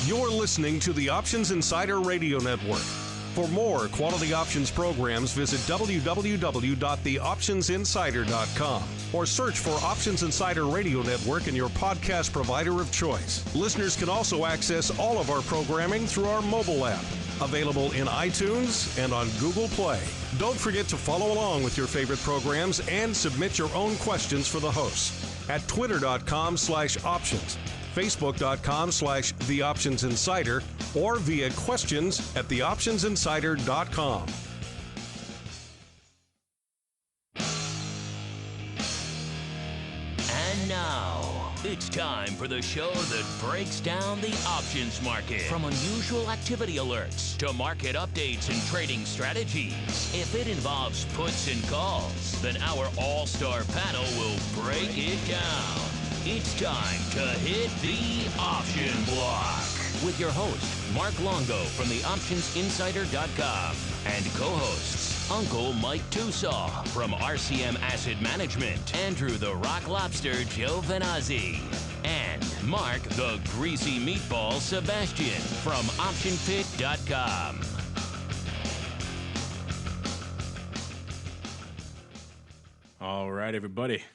You're listening to the Options Insider Radio Network. For more quality options programs, visit www.theoptionsinsider.com or search for Options Insider Radio Network in your podcast provider of choice. Listeners can also access all of our programming through our mobile app, available in iTunes and on Google Play. Don't forget to follow along with your favorite programs and submit your own questions for the hosts at twitter.com/options. Facebook.com/TheOptionsInsider or via questions at TheOptionsInsider.com. And now, it's time for the show that breaks down the options market. From unusual activity alerts to market updates and trading strategies. If it involves puts and calls, then our all-star panel will break it down. It's time to hit the option block with your host, Mark Longo from theoptionsinsider.com and co-hosts, Uncle Mike Tusaw from RCM Asset Management, Andrew the Rock Lobster Giovinazzi, and Mark the Greasy Meatball Sebastian from OptionPit.com. All right, everybody.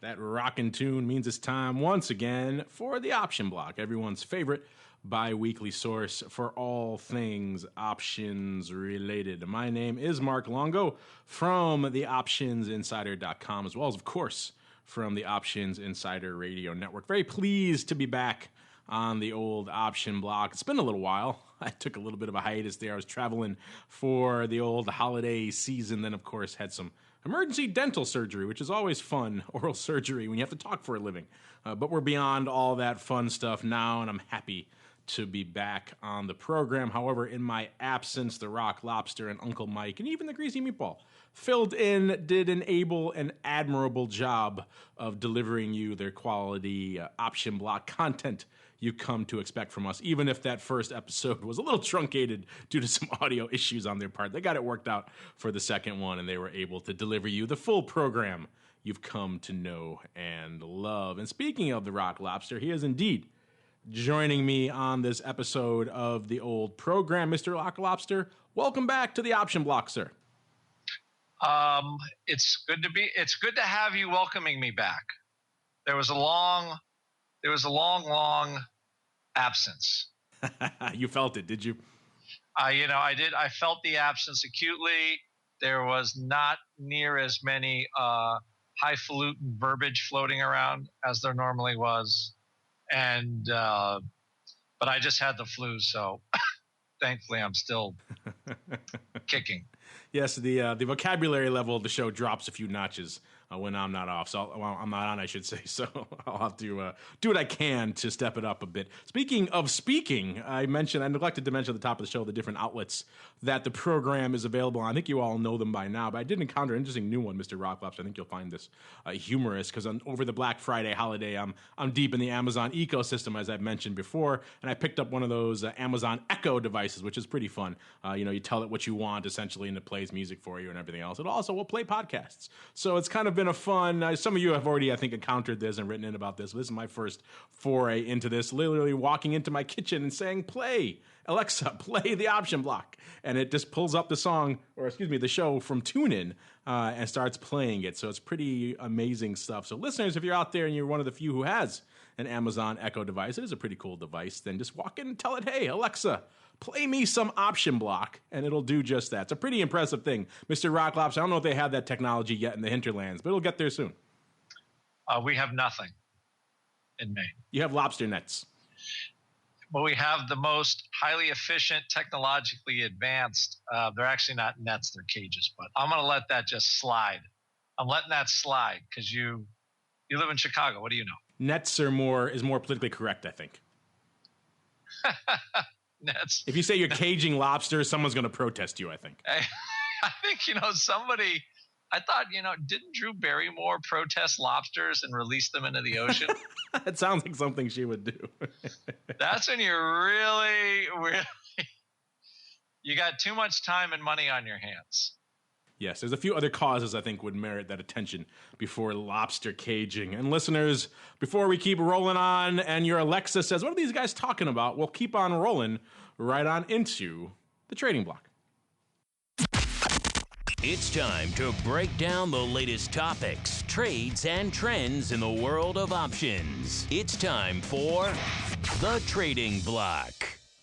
That rockin' tune means it's time once again for the Option Block, everyone's favorite bi-weekly source for all things options related. My name is Mark Longo from theoptionsinsider.com, as well as, of course, from the Options Insider Radio Network. Very pleased to be back on the old Option Block. It's been a little while. I took a little bit of a hiatus there. I was traveling for the old holiday season, then, of course, had some emergency dental surgery, which is always fun, oral surgery, when you have to talk for a living. But we're beyond all that fun stuff now, and I'm happy to be back on the program. However, in my absence, the Rock Lobster and Uncle Mike, and even the Greasy Meatball, filled in, did an able and admirable job of delivering you their quality Option Block content you come to expect from us, even if that first episode was a little truncated due to some audio issues on their part. They got it worked out for the second one, and they were able to deliver you the full program you've come to know and love. And speaking of the Rock Lobster, he is indeed joining me on this episode of the old program. Mr. Rock Lobster, welcome back to the Option Block, sir. It's good to have you welcoming me back. There was a long absence. You felt it, did you? I did. I felt the absence acutely. There was not near as many highfalutin verbiage floating around as there normally was, and but I just had the flu, so thankfully I'm still kicking. Yes, the vocabulary level of the show drops a few notches when I'm not off. So I'm not on, I should say. So I'll have to do what I can to step it up a bit. Speaking of speaking, I neglected to mention at the top of the show the different outlets that the program is available on. I think you all know them by now, but I did encounter an interesting new one, Mr. Rocklops. I think you'll find this humorous because over the Black Friday holiday, I'm deep in the Amazon ecosystem, as I've mentioned before, and I picked up one of those Amazon Echo devices, which is pretty fun. You tell it what you want, essentially, and it plays music for you and everything else. It also will play podcasts. So it's kind of been a fun, some of you have already, I think, encountered this and written in about this. But this is my first foray into this, literally walking into my kitchen and saying, play, Alexa, play the Option Block. And it just pulls up the show from TuneIn and starts playing it. So it's pretty amazing stuff. So listeners, if you're out there and you're one of the few who has an Amazon Echo device, it is a pretty cool device, then just walk in and tell it, hey, Alexa, play me some Option Block, and it'll do just that. It's a pretty impressive thing. Mr. Rocklops, I don't know if they have that technology yet in the hinterlands, but it'll get there soon. We have nothing in Maine. You have lobster nets. Well, we have the most highly efficient, technologically advanced. They're actually not nets, they're cages, but I'm going to let that just slide. I'm letting that slide because you live in Chicago. What do you know? Nets is more politically correct, I think. Nets. If you say you're caging lobsters, someone's going to protest you, I think. I think, somebody, I thought, didn't Drew Barrymore protest lobsters and release them into the ocean? It sounds like something she would do. That's when you're really, you got too much time and money on your hands. Yes, there's a few other causes I think would merit that attention before lobster caging. And listeners, before we keep rolling on and your Alexa says, what are these guys talking about? We'll keep on rolling right on into the trading block. It's time to break down the latest topics, trades, and trends in the world of options. It's time for the Trading Block.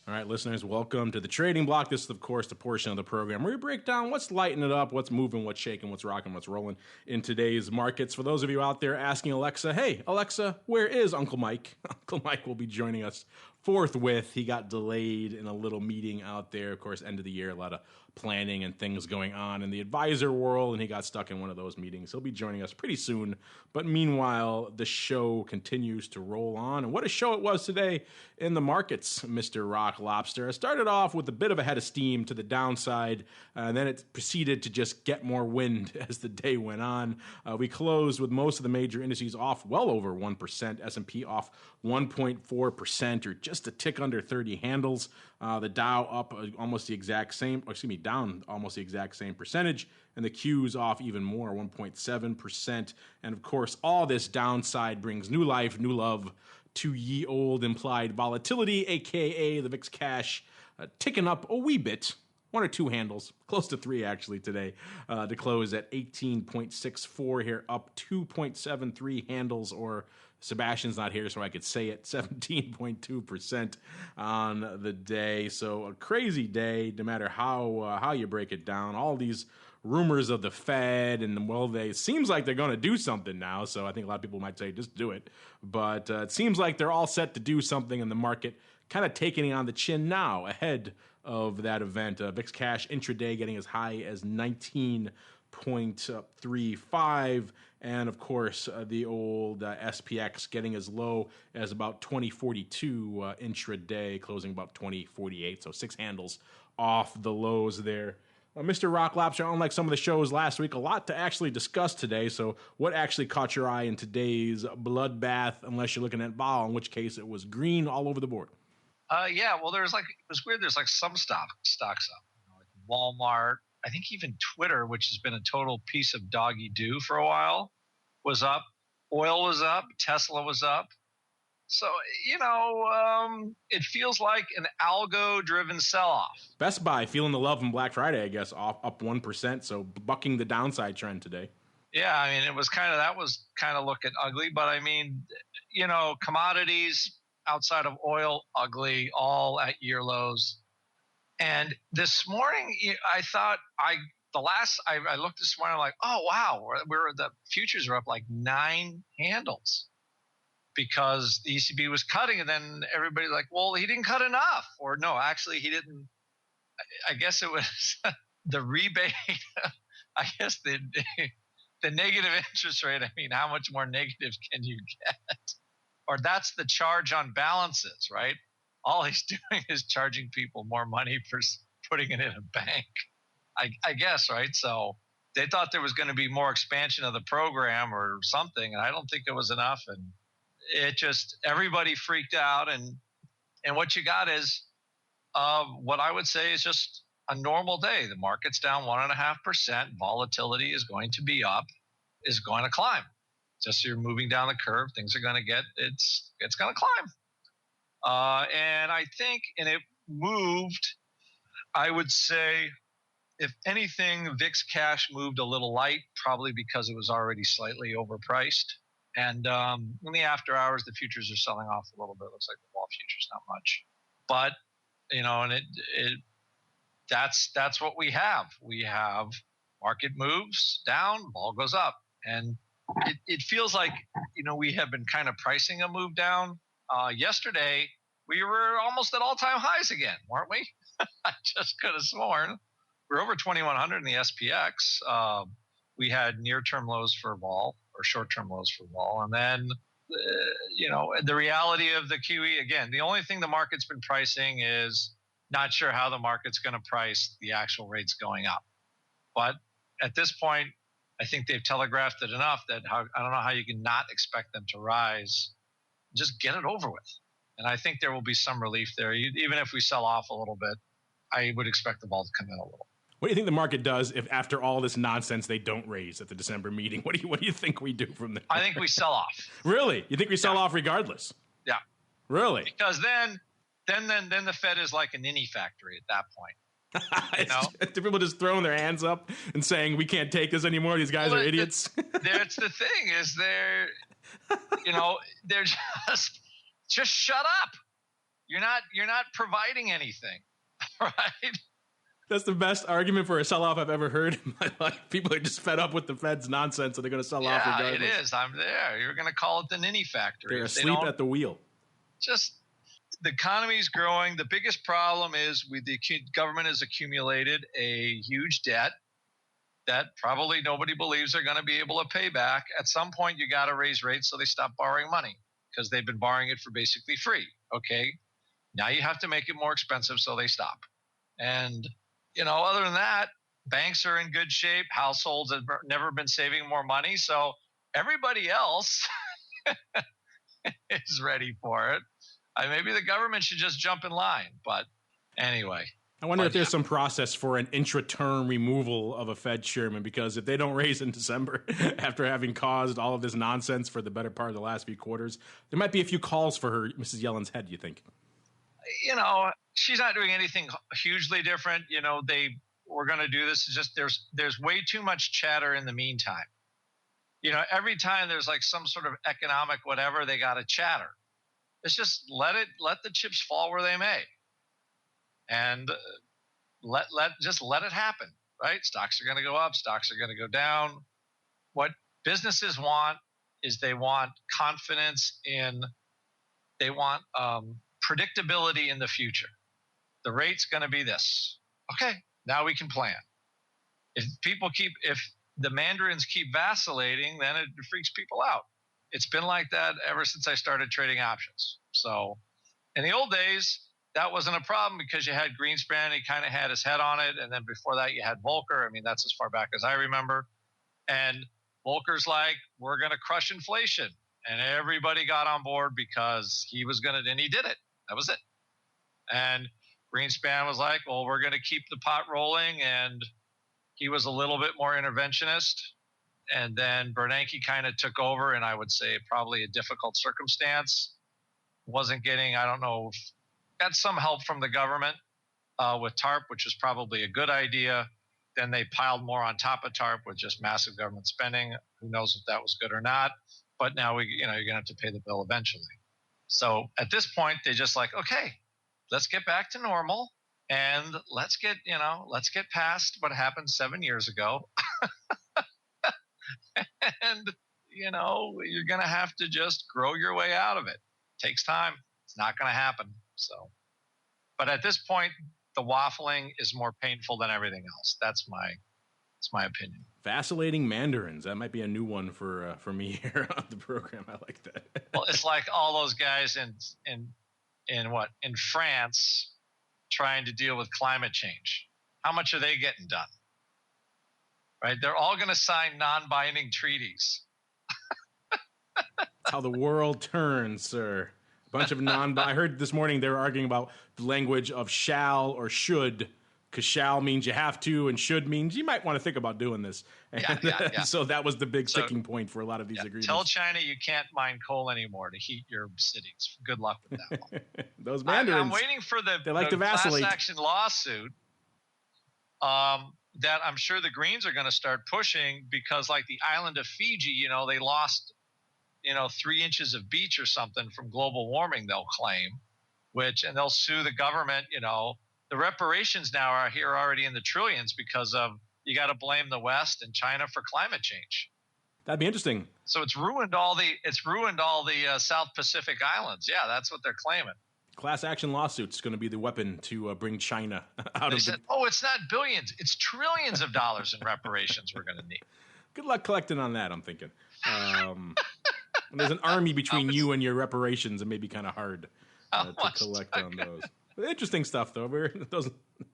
All right, listeners, welcome to the Trading Block. This is, of course, the portion of the program where we break down what's lighting it up, what's moving, what's shaking, what's rocking, what's rolling in today's markets. For those of you out there asking Alexa, hey, Alexa, where is Uncle Mike? Uncle Mike will be joining us forthwith. He got delayed in a little meeting out there. Of course, end of the year, a lot of planning and things going on in the advisor world, and he got stuck in one of those meetings. He'll be joining us pretty soon. But meanwhile, the show continues to roll on. And what a show it was today in the markets, Mr. Rock Lobster. It started off with a bit of a head of steam to the downside, and then it proceeded to just get more wind as the day went on. We closed with most of the major indices off well over 1%, S&P off 1.4%, or just a tick under 30 handles. The Dow up almost the exact same, down almost the exact same percentage, and the Q's off even more, 1.7%. And of course, all this downside brings new life, new love to ye old implied volatility, aka the VIX cash, ticking up a wee bit. One or two handles, close to three actually today, to close at 18.64 here, up 2.73 handles, or Sebastian's not here, so I could say it, 17.2% on the day. So a crazy day, no matter how you break it down. All these rumors of the Fed, and it seems like they're going to do something now. So I think a lot of people might say, just do it. But it seems like they're all set to do something in the market, kind of taking it on the chin now ahead of that event. VIX cash intraday getting as high as 19.35, and of course the old SPX getting as low as about 2042 intraday, closing about 2048, so 6 handles off the lows there. Mr. Rock Lobster, unlike some of the shows last week, a lot to actually discuss today. So what actually caught your eye in today's bloodbath, unless you're looking at vol, in which case it was green all over the board? Yeah, well, it was weird. There's like some stocks up, like Walmart. I think even Twitter, which has been a total piece of doggy do for a while, was up. Oil was up. Tesla was up. So, it feels like an algo-driven sell-off. Best Buy feeling the love from Black Friday, I guess, up 1%, so bucking the downside trend today. Yeah, I mean, that was kind of looking ugly, but I mean, commodities outside of oil, ugly, all at year lows. And this morning, I thought I looked this morning, I'm like, oh wow, the futures are up like 9 handles because the ECB was cutting, and then everybody like, well, he didn't cut enough, or no, actually he didn't. I guess it was the rebate. I guess the negative interest rate. I mean, how much more negative can you get? Or that's the charge on balances, right? All he's doing is charging people more money for putting it in a bank, I guess, right? So they thought there was going to be more expansion of the program or something, and I don't think it was enough. And it just, everybody freaked out. And what you got is what I would say is just a normal day. The market's down 1.5%. Volatility is going to be up, is going to climb. Just you're moving down the curve, things are going to it's going to climb. And I think, and it moved, I would say, if anything, VIX cash moved a little light, probably because it was already slightly overpriced. And in the after hours, the futures are selling off a little bit. Looks like the Wall futures, not much. But, and that's what we have. We have market moves down, vol goes up. And it feels like, we have been kind of pricing a move down. Yesterday, we were almost at all-time highs again, weren't we? I just could have sworn. We're over 2,100 in the SPX. We had near-term lows for vol, or short-term lows for vol. And then, the reality of the QE, again, the only thing the market's been pricing is not sure how the market's going to price the actual rates going up. But at this point, I think they've telegraphed it enough that I don't know how you can not expect them to rise. Just get it over with. And I think there will be some relief there. Even if we sell off a little bit, I would expect the vol to come in a little. What do you think the market does if after all this nonsense they don't raise at the December meeting? What do you think we do from there? I think we sell off. Really? You think we sell off regardless? Yeah. Really? Because then the Fed is like a ninny factory at that point. People just throwing their hands up and saying we can't take this anymore. These guys are idiots. That's the thing is they're just shut up. You're not providing anything, right? That's the best argument for a sell-off I've ever heard in my life. People are just fed up with the Fed's nonsense, so they're going to sell off regardless. Yeah, it is. I'm there. You're going to call it the ninny factory. They're asleep at the wheel. Just the economy's growing. The biggest problem is the government has accumulated a huge debt that probably nobody believes they're going to be able to pay back. At some point, you got to raise rates so they stop borrowing money because they've been borrowing it for basically free. Okay, now you have to make it more expensive so they stop. And other than that, banks are in good shape. Households have never been saving more money, so everybody else is ready for it. Maybe the government should just jump in line. But anyway. I wonder if there's some process for an intra-term removal of a Fed chairman, because if they don't raise in December after having caused all of this nonsense for the better part of the last few quarters, there might be a few calls for her, Mrs. Yellen's head, you think? She's not doing anything hugely different. We're going to do this. It's just there's way too much chatter in the meantime. Every time there's like some sort of economic whatever, they got to chatter. It's just let the chips fall where they may. And let it happen, right? Stocks are going to go up. Stocks are going to go down. What businesses want is they want confidence they want predictability in the future. The rate's going to be this. Okay, now we can plan. If the mandarins keep vacillating, then it freaks people out. It's been like that ever since I started trading options. So in the old days, that wasn't a problem because you had Greenspan, he kind of had his head on it. And then before that, you had Volcker. That's as far back as I remember. And Volcker's like, we're going to crush inflation. And everybody got on board because he was going to, and he did it. That was it. And Greenspan was like, well, we're going to keep the pot rolling. And he was a little bit more interventionist. And then Bernanke kind of took over, and I would say probably a difficult circumstance. Wasn't getting, got some help from the government with TARP, which was probably a good idea. Then they piled more on top of TARP with just massive government spending. Who knows if that was good or not? But now you're going to have to pay the bill eventually. So at this point, they just like, okay, let's get back to normal, and let's get past what happened 7 years ago. And you're going to have to just grow your way out of it. Takes time. It's not going to happen. So, but at this point, the waffling is more painful than everything else. That's my opinion. Vacillating mandarins. That might be a new one for me here on the program. I like that. Well, it's like all those guys in France trying to deal with climate change. How much are they getting done? Right? They're all going to sign non-binding treaties. That's how the world turns, sir. A bunch of I heard this morning they were arguing about the language of shall or should, because shall means you have to and should means you might want to think about doing this. And yeah. So that was the big sticking point for a lot of these agreements. Tell China you can't mine coal anymore to heat your cities. Good luck with that one. Those mandarins. I'm waiting for the class action lawsuit that I'm sure the Greens are going to start pushing, because like the island of Fiji, they lost 3 inches of beach or something from global warming, they'll claim, and they'll sue the government. The reparations now are here already in the trillions because of, you got to blame the West and China for climate change. That'd be interesting. So it's ruined all the South Pacific islands. Yeah, that's what they're claiming. Class action lawsuit's going to be the weapon to bring China out of oh, it's not billions, it's trillions of dollars in reparations we're going to need. Good luck collecting on that, I'm thinking. There's an army between you and your reparations. It may be kind of hard to collect on those. Interesting stuff, though.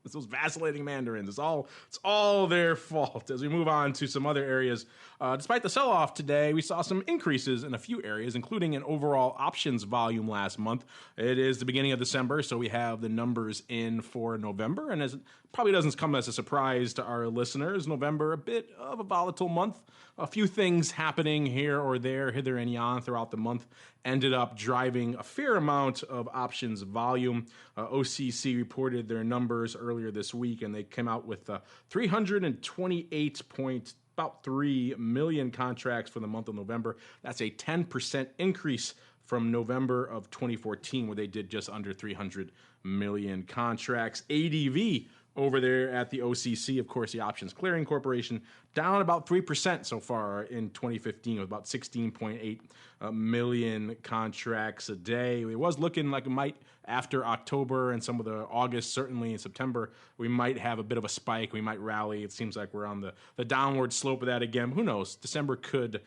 It's those vacillating mandarins. It's all their fault. As we move on to some other areas, despite the sell-off today, we saw some increases in a few areas, including an overall options volume last month. It is the beginning of December, so we have the numbers in for November, and as it probably doesn't come as a surprise to our listeners, November, a bit of a volatile month. A few things happening here or there, hither and yon throughout the month, ended up driving a fair amount of options volume. OCC reported their numbers earlier this week, and they came out with 328.3 million contracts for the month of November. That's a 10% increase from November of 2014, where they did just under 300 million contracts. ADV over there at the OCC, of course, the Options Clearing Corporation, down about 3% so far in 2015 with about 16.8 million contracts a day. It was looking like it might, after October and some of the August, certainly in September, we might have a bit of a spike. We might rally. It seems like we're on the downward slope of that again. Who knows? December could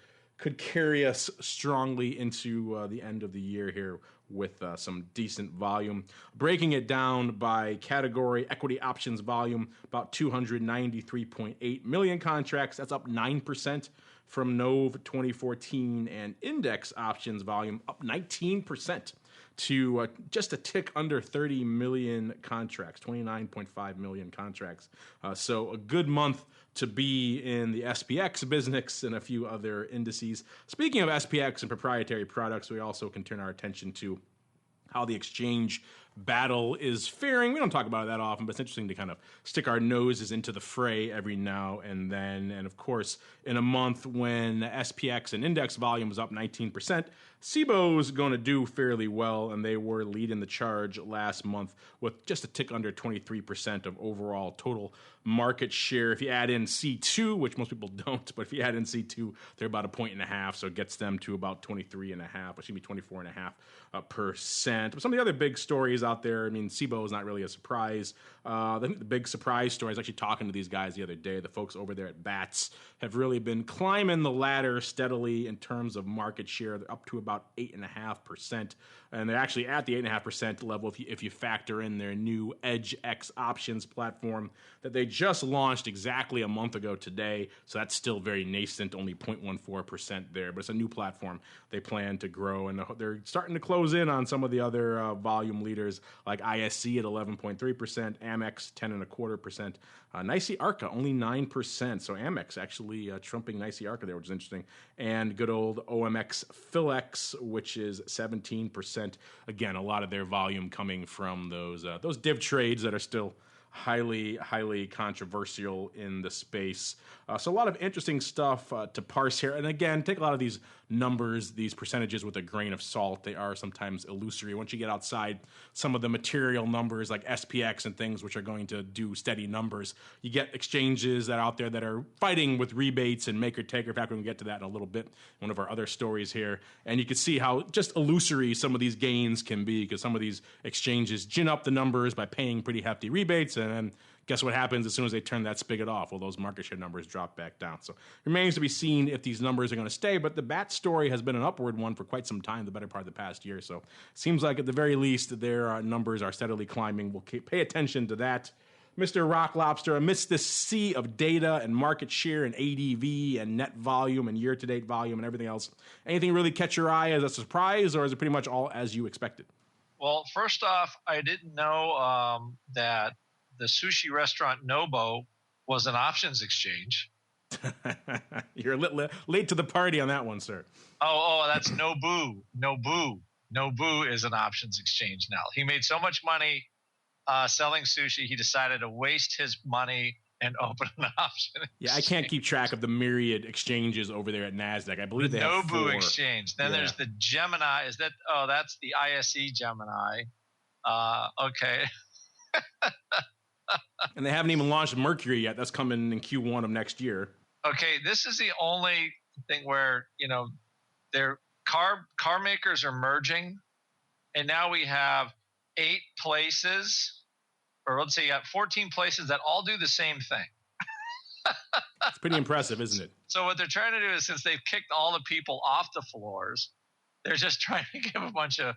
carry us strongly into the end of the year here with some decent volume. Breaking it down by category, equity options volume, about 293.8 million contracts. That's up 9% from Nov 2014. And index options volume up 19% to just a tick under 30 million contracts, 29.5 million contracts. So a good month to be in the SPX business and a few other indices. Speaking of SPX and proprietary products, we also can turn our attention to how the exchange battle is faring. We don't talk about it that often, but it's interesting to kind of stick our noses into the fray every now and then. And of course, in a month when SPX and index volume is up 19%, SIBO's going to do fairly well, and they were leading the charge last month with just a tick under 23% of overall total market share. If you add in C2, which most people don't, but if you add in C2, they're about 1.5, so it gets them to about 24.5%. But some of the other big stories out there, I mean, SIBO is not really a surprise. I think the big surprise story, I was actually talking to these guys the other day, the folks over there at BATS have really been climbing the ladder steadily in terms of market share. They're up to about 8.5%, and they're actually at the 8.5% level if you factor in their new Edge X options platform that they just launched exactly a month ago today. So that's still very nascent, only 0.14% there, but it's a new platform they plan to grow, and they're starting to close in on some of the other volume leaders like ISC at 11.3%, Amex 10.25%, NYSE Arca only 9%. So Amex actually trumping NYSE Arca there, which is interesting, and good old OMX Philex, which is 17%. Again, a lot of their volume coming from those div trades that are still highly controversial in the space. So a lot of interesting stuff to parse here. And again, take a lot of these numbers, these percentages with a grain of salt. They are sometimes illusory. Once you get outside some of the material numbers like SPX and things which are going to do steady numbers, you get exchanges that are out there that are fighting with rebates and make or take. In fact, we're going to get to that in a little bit, one of our other stories here. And you can see how just illusory some of these gains can be, because some of these exchanges gin up the numbers by paying pretty hefty rebates, and then guess what happens as soon as they turn that spigot off? Well, those market share numbers drop back down. So it remains to be seen if these numbers are going to stay, but the BAT story has been an upward one for quite some time, the better part of the past year. So it seems like at the very least their numbers are steadily climbing. We'll pay attention to that. Mr. Rock Lobster, amidst this sea of data and market share and ADV and net volume and year-to-date volume and everything else, anything really catch your eye as a surprise, or is it pretty much all as you expected? Well, first off, I didn't know that the sushi restaurant Nobo was an options exchange. You're late to the party on that one, sir. Oh, that's Nobu. Nobu is an options exchange now. He made so much money selling sushi, he decided to waste his money and open an option exchange. Yeah, I can't keep track of the myriad exchanges over there at NASDAQ. I believe they have 4. Nobu exchange. Then there's the Gemini. That's the ISE Gemini. Okay. And they haven't even launched Mercury yet. That's coming in Q1 of next year. Okay, this is the only thing where, their car makers are merging, and now we have 8 places, or let's say you have 14 places that all do the same thing. It's pretty impressive, isn't it? So what they're trying to do is, since they've kicked all the people off the floors, they're just trying to give a bunch of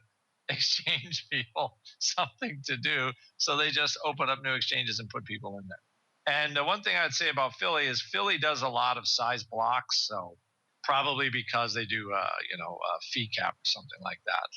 exchange people something to do. So they just open up new exchanges and put people in there. And the one thing I'd say about Philly is Philly does a lot of size blocks. So probably because they do, a fee cap or something like that.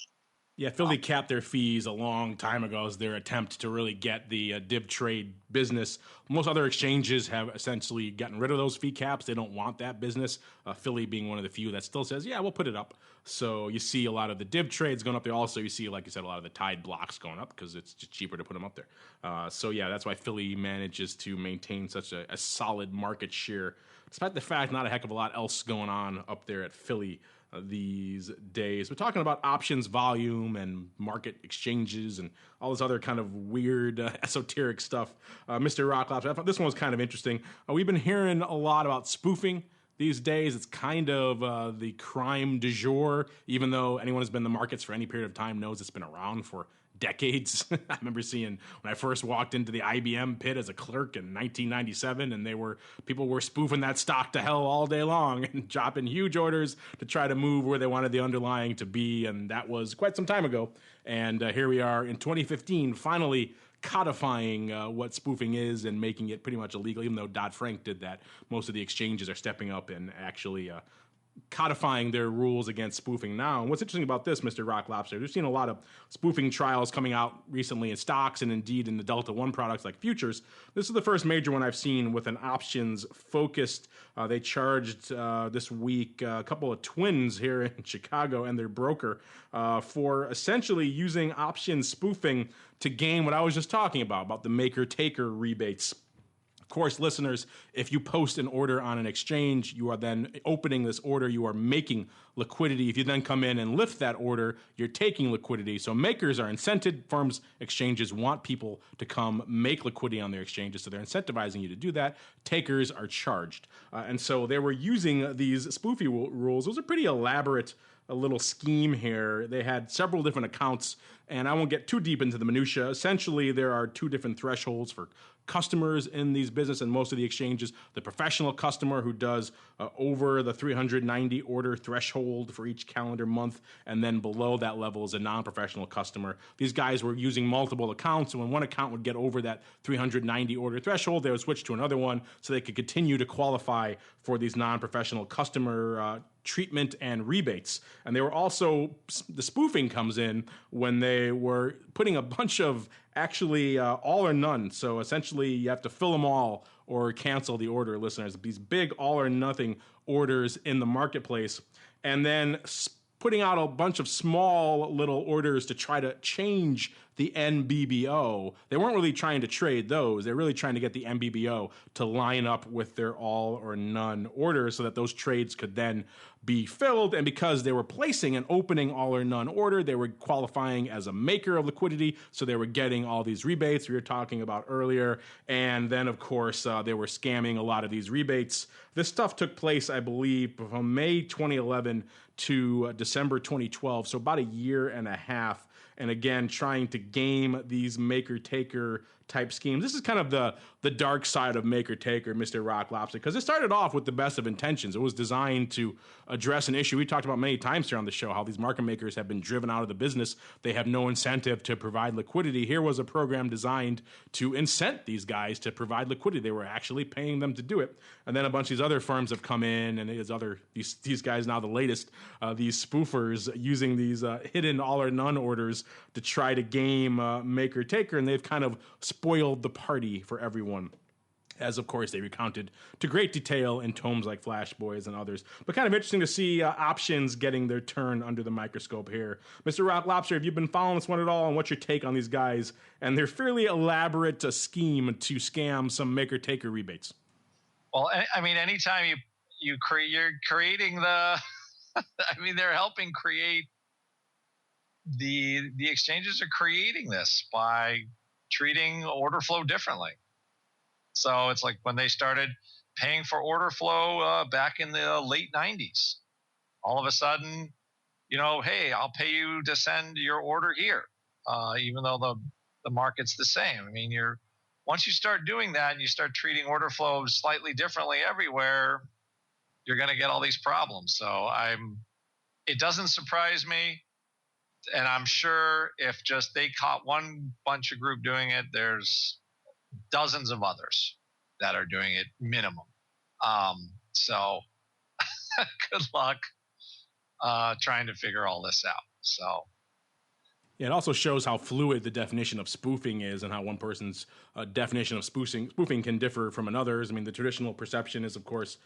Yeah, Philly capped their fees a long time ago as their attempt to really get the dib trade business. Most other exchanges have essentially gotten rid of those fee caps. They don't want that business. Philly being one of the few that still says, yeah, we'll put it up. So you see a lot of the dib trades going up there. Also, you see, like you said, a lot of the tied blocks going up because it's just cheaper to put them up there. So yeah, that's why Philly manages to maintain such a solid market share, despite the fact not a heck of a lot else going on up there at Philly these days. We're talking about options volume and market exchanges and all this other kind of weird esoteric stuff. Mr. Rocklaps, I thought this one was kind of interesting. We've been hearing a lot about spoofing these days. It's kind of the crime du jour, even though anyone who's been in the markets for any period of time knows it's been around for decades. I remember seeing when I first walked into the IBM pit as a clerk in 1997, and people were spoofing that stock to hell all day long and dropping huge orders to try to move where they wanted the underlying to be, and that was quite some time ago. And here we are in 2015, finally codifying what spoofing is and making it pretty much illegal, even though Dodd-Frank did that. Most of the exchanges are stepping up and actually codifying their rules against spoofing now. And what's interesting about this, Mr. Rock Lobster, we've seen a lot of spoofing trials coming out recently in stocks and indeed in the Delta One products like futures. This is the first major one I've seen with an options focused. They charged this week a couple of twins here in Chicago and their broker for essentially using options spoofing to gain what I was just talking about the maker-taker rebates. Of course, listeners, if you post an order on an exchange, you are then opening this order, you are making liquidity. If you then come in and lift that order, you're taking liquidity. So makers are incented. Firms, exchanges want people to come make liquidity on their exchanges, so they're incentivizing you to do that. Takers are charged. And so they were using these spoofy rules. It was a pretty elaborate little scheme here. They had several different accounts, and I won't get too deep into the minutia. Essentially, there are two different thresholds for customers in these business and most of the exchanges. The professional customer who does over the 390 order threshold for each calendar month, and then below that level is a non-professional customer. These guys were using multiple accounts, and when one account would get over that 390 order threshold, they would switch to another one so they could continue to qualify for these non-professional customer treatment and rebates. And they were also, the spoofing comes in when they were putting a bunch of actually all or none. So essentially you have to fill them all or cancel the order, listeners. These big all or nothing orders in the marketplace. And then putting out a bunch of small little orders to try to change the NBBO. They weren't really trying to trade those. They're really trying to get the NBBO to line up with their all or none orders so that those trades could then be filled. And because they were placing an opening all or none order, they were qualifying as a maker of liquidity. So they were getting all these rebates we were talking about earlier. And then, of course, they were scamming a lot of these rebates. This stuff took place, I believe, from May 2011 to December 2012. So about a year and a half. And again, trying to game these maker-taker type schemes. This is kind of the dark side of maker-taker, Mr. Rock Lobster, because it started off with the best of intentions. It was designed to address an issue we talked about many times here on the show, how these market makers have been driven out of the business. They have no incentive to provide liquidity. Here was a program designed to incent these guys to provide liquidity. They were actually paying them to do it. And then a bunch of these other firms have come in, and these guys now, the latest, these spoofers using these hidden all or none orders to try to game maker-taker, and they've kind of spoiled the party for everyone, as of course they recounted to great detail in tomes like Flash Boys and others. But kind of interesting to see options getting their turn under the microscope here. Mr. Rock Lobster, have you been following this one at all, and what's your take on these guys and their fairly elaborate scheme to scam some maker-taker rebates? Well, I mean, anytime you're creating the, I mean, they're helping create the exchanges are creating this by treating order flow differently. So it's like when they started paying for order flow back in the late 90s, all of a sudden, hey, I'll pay you to send your order here, even though the market's the same. I mean, once you start doing that and you start treating order flow slightly differently everywhere, you're going to get all these problems. So it doesn't surprise me And I'm sure if just they caught one bunch of group doing it, there's dozens of others that are doing it minimum. So good luck trying to figure all this out. So. Yeah, it also shows how fluid the definition of spoofing is and how one person's definition of spoofing can differ from another's. I mean, the traditional perception is, of course,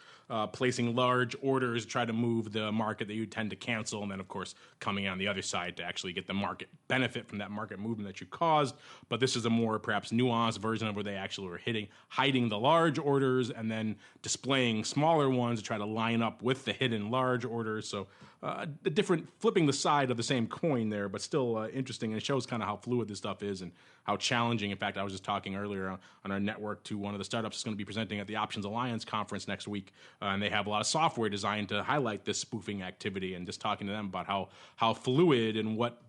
placing large orders, try to move the market that you tend to cancel, and then, of course, coming on the other side to actually get the market benefit from that market movement that you caused. But this is a more perhaps nuanced version of where they actually were hiding the large orders and then displaying smaller ones to try to line up with the hidden large orders. So the different flipping the side of the same coin there, but still interesting, and it shows kind of how fluid this stuff is and how challenging. In fact, I was just talking earlier on our network to one of the startups that's going to be presenting at the Options Alliance conference next week, and they have a lot of software designed to highlight this spoofing activity, and just talking to them about how fluid and what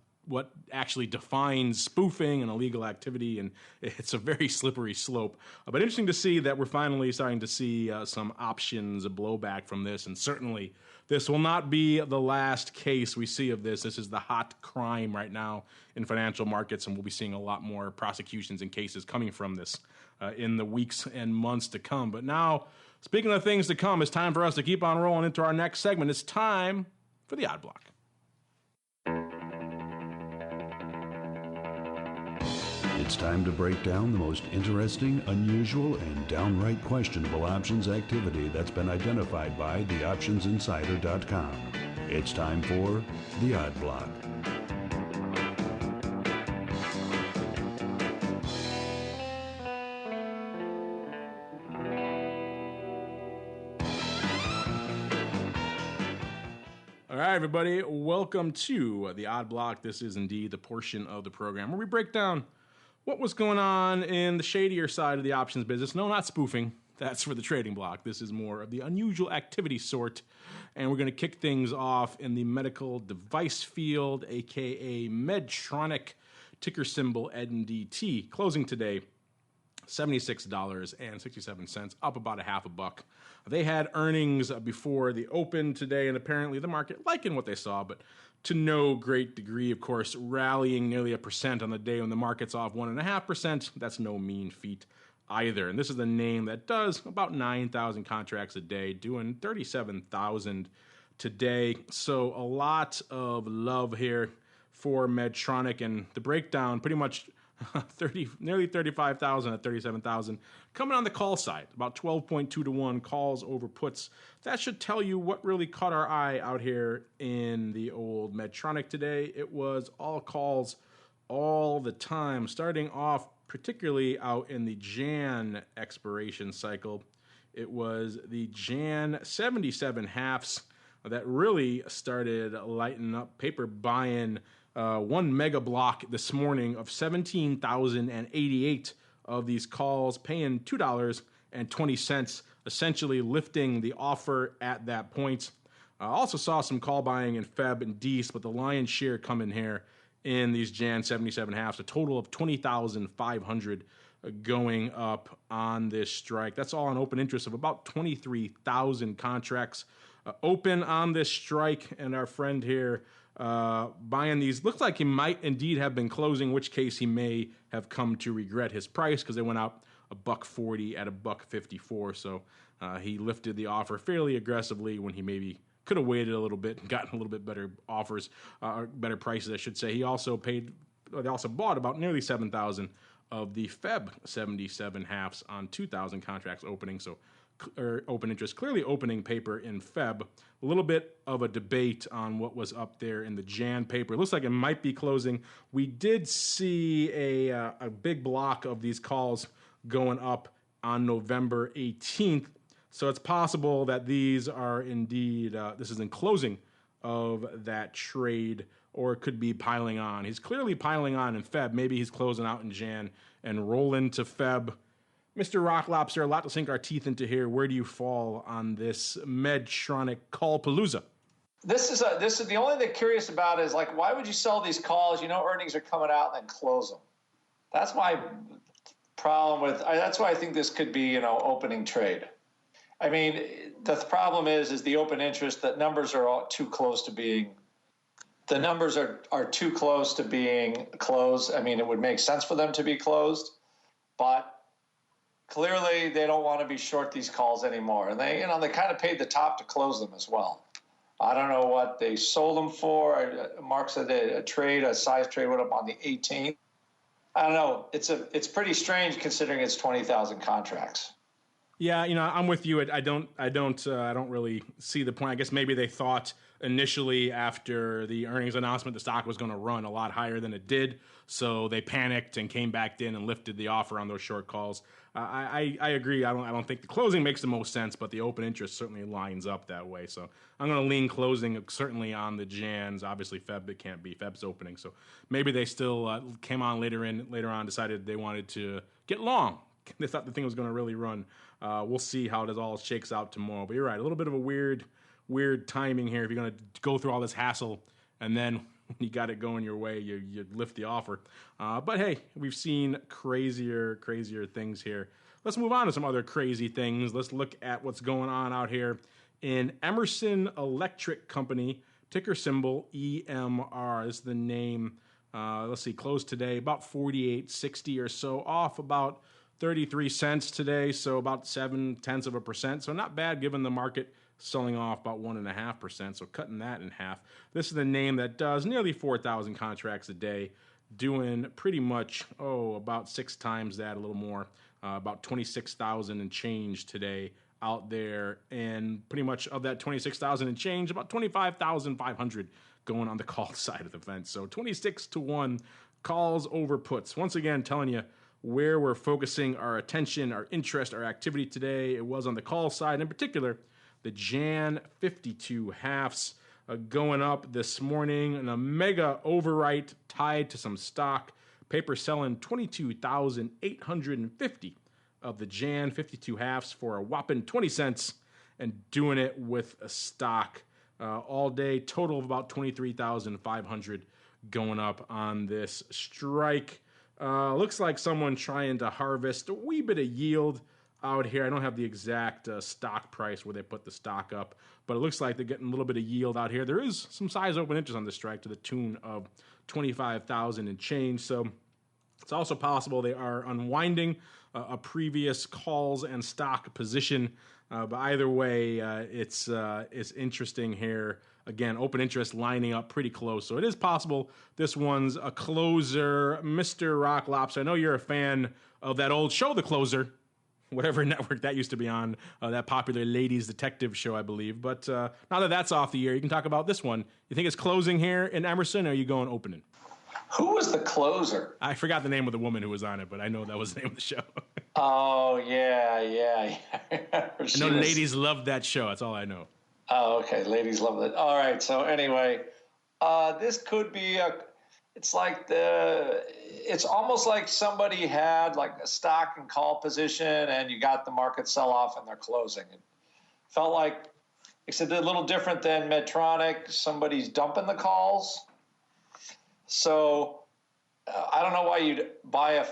actually defines spoofing and illegal activity, and it's a very slippery slope. But interesting to see that we're finally starting to see some options blowback from this, and certainly this will not be the last case we see of this. This is the hot crime right now in financial markets, and we'll be seeing a lot more prosecutions and cases coming from this in the weeks and months to come. But now, speaking of things to come, it's time for us to keep on rolling into our next segment. It's time for the Odd Block. It's time to break down the most interesting, unusual, and downright questionable options activity that's been identified by theoptionsinsider.com. It's time for the Odd Block. All right, everybody, welcome to the Odd Block. This is indeed the portion of the program where we break down what was going on in the shadier side of the options business. No, not spoofing. That's for the trading block. This is more of the unusual activity sort. And we're going to kick things off in the medical device field, a.k.a. Medtronic, ticker symbol NDT. Closing today, $76.67, up about a half a buck. They had earnings before the open today, and apparently the market liking what they saw, but to no great degree, of course, rallying nearly 1% on the day when the market's off 1.5%. That's no mean feat either. And this is the name that does about 9,000 contracts a day, doing 37,000 today. So a lot of love here for Medtronic, and the breakdown pretty much nearly 35,000 at 37,000. Coming on the call side, about 12.2 to 1 calls over puts. That should tell you what really caught our eye out here in the old Medtronic today. It was all calls all the time, starting off particularly out in the Jan expiration cycle. It was the Jan 77 halves that really started lighting up paper buying. One mega block this morning of 17,088 of these calls, paying $2.20, essentially lifting the offer at that point. Also saw some call buying in Feb and Dece, but the lion's share coming here in these Jan 77 halves, a total of 20,500 going up on this strike. That's all on open interest of about 23,000 contracts open on this strike, and our friend here buying these. Looks like he might indeed have been closing, in which case he may have come to regret his price because they went out $1.40 at $1.54. So he lifted the offer fairly aggressively when he maybe could have waited a little bit and gotten a little bit better offers, or better prices, I should say. They also bought about nearly 7,000 of the Feb 77 halves on 2,000 contracts opening. So open interest, clearly opening paper in Feb. A little bit of a debate on what was up there in the Jan paper. It looks like it might be closing. We did see a big block of these calls going up on November 18th. So it's possible that these are indeed, this is in closing of that trade, or it could be piling on. He's clearly piling on in Feb. Maybe he's closing out in Jan and roll into Feb. Mr. Rock Lobster, a lot to sink our teeth into here. Where do you fall on this Medtronic call palooza? This is the only thing curious about is, like, why would you sell these calls? You know, earnings are coming out and then close them. That's my problem with. That's why I think this could be, opening trade. I mean, the problem is the open interest. That numbers are all too close to being the numbers are too close to being closed. I mean, it would make sense for them to be closed, but clearly they don't want to be short these calls anymore. And they kind of paid the top to close them as well. I don't know what they sold them for. Mark said a size trade went up on the 18th. I don't know. It's pretty strange considering it's 20,000 contracts. Yeah, I'm with you. I don't really see the point. I guess maybe they thought initially after the earnings announcement the stock was going to run a lot higher than it did, so they panicked and came back in and lifted the offer on those short calls. I agree. I don't think the closing makes the most sense, but the open interest certainly lines up that way. So I'm going to lean closing certainly on the Jans. Obviously, Feb it can't be. Feb's opening, so maybe they still came on later on, decided they wanted to get long. They thought the thing was going to really run. We'll see how it all shakes out tomorrow. But you're right, a little bit of a weird timing here. If you're going to go through all this hassle and then when you got it going your way, you lift the offer. But hey, we've seen crazier things here. Let's move on to some other crazy things. Let's look at what's going on out here in Emerson Electric Company, ticker symbol EMR. This is the name. Let's see, closed today about 48.60 or so, off about 33 cents today, so about 0.7%. So not bad given the market selling off about 1.5%, so cutting that in half. This is the name that does nearly 4,000 contracts a day, doing pretty much, about 6 times that, a little more, about 26,000 and change today out there. And pretty much of that 26,000 and change, about 25,500 going on the call side of the fence. So 26-1 calls over puts. Once again, telling you where we're focusing our attention, our interest, our activity today. It was on the call side, in particular, the Jan 52 halves going up this morning, and a mega overwrite tied to some stock. Paper selling 22,850 of the Jan 52 halves for a whopping 20 cents, and doing it with a stock all day. Total of about 23,500 going up on this strike. Looks like someone trying to harvest a wee bit of yield out here. I don't have the exact stock price where they put the stock up, but it looks like they're getting a little bit of yield out here. There is some size open interest on this strike to the tune of 25,000 and change. So it's also possible they are unwinding a previous calls and stock position. But either way, it's interesting here. Again, open interest lining up pretty close. So it is possible this one's a closer. Mr. Rock Lobster, I know you're a fan of that old show, The Closer, whatever network that used to be on, that popular ladies detective show, I believe. But now that that's off the air, you can talk about this one. You think it's closing here in Emerson, or are you going opening? Who was the closer? I forgot the name of the woman who was on it, but I know that was the name of the show. Oh, yeah. I know ladies loved that show. That's all I know. Oh, okay. Ladies love it. All right. So anyway, this could be it's almost like somebody had like a stock and call position and you got the market sell off and they're closing. It felt like, except a little different than Medtronic. Somebody's dumping the calls. So I don't know why you'd buy a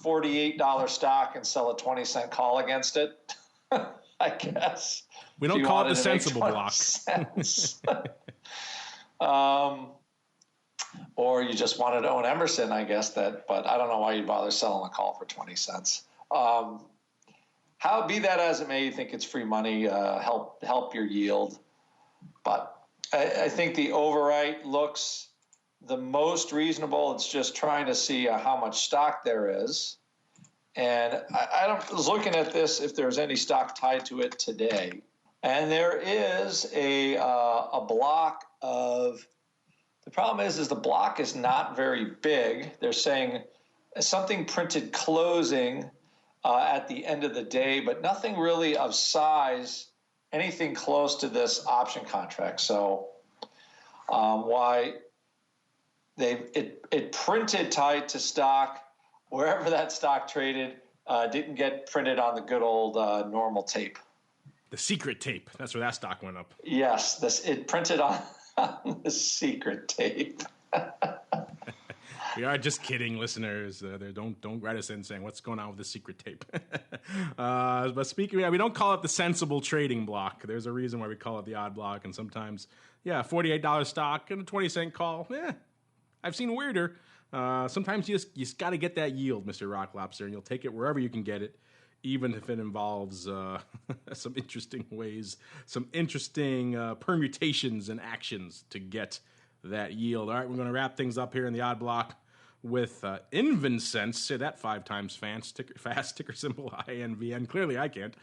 $48 stock and sell a 20-cent call against it. I guess. We don't call it the sensible block. Or you just wanted to own Emerson, I guess, but I don't know why you'd bother selling a call for 20 cents. Be that as it may, you think it's free money, help your yield. But I think the overwrite looks the most reasonable. It's just trying to see how much stock there is. And I was looking at this, if there's any stock tied to it today. And there is a block of, the problem is the block is not very big. They're saying something printed closing at the end of the day, but nothing really of size, anything close to this option contract. So why it printed tied to stock, wherever that stock traded, didn't get printed on the good old normal tape. The secret tape. That's where that stock went up. Yes, it printed on the secret tape. We are just kidding, listeners. Don't write us in saying what's going on with the secret tape. But speaking, we don't call it the sensible trading block. There's a reason why we call it the odd block. And sometimes, $48 stock and a 20-cent call. I've seen weirder. Sometimes you just got to get that yield, Mr. Rock Lobster, and you'll take it wherever you can get it, even if it involves some interesting ways, some interesting permutations and actions to get that yield. All right, we're going to wrap things up here in the odd block with InvenSense. Say that 5 times fast. Ticker symbol INVN. Clearly I can't.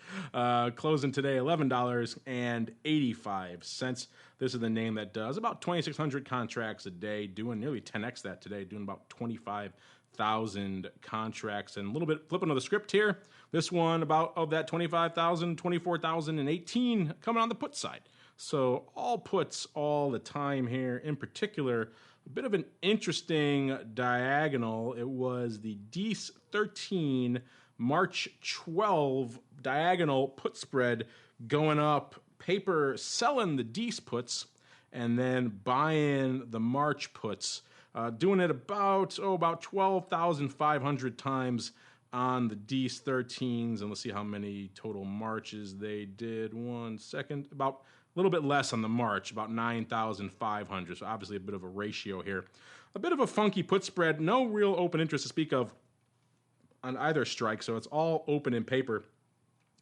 Closing today $11.85. This is the name that does about 2,600 contracts a day, doing nearly 10x that today, doing about 25,000 contracts. And a little bit flipping to the script here. This one about of that 25,000, 24,018 coming on the put side. So all puts all the time here. In particular, a bit of an interesting diagonal. It was the DEES 13 March 12 diagonal put spread going up. Paper selling the DEES puts and then buying the March puts. Doing it about 12,500 times on the DEES 13s. And let's see how many total Marches they did. 1 second. About a little bit less on the March, about 9,500. So obviously a bit of a ratio here. A bit of a funky put spread. No real open interest to speak of on either strike. So it's all open in paper.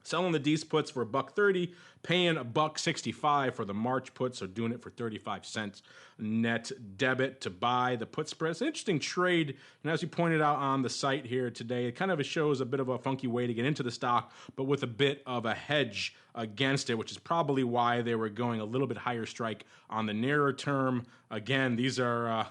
Selling the DEES puts for $1.30, paying $1.65 for the March puts, so doing it for 35 cents net debit to buy the put spread. It's an interesting trade, and as you pointed out on the site here today, it kind of shows a bit of a funky way to get into the stock, but with a bit of a hedge against it, which is probably why they were going a little bit higher strike on the nearer term. Again, these are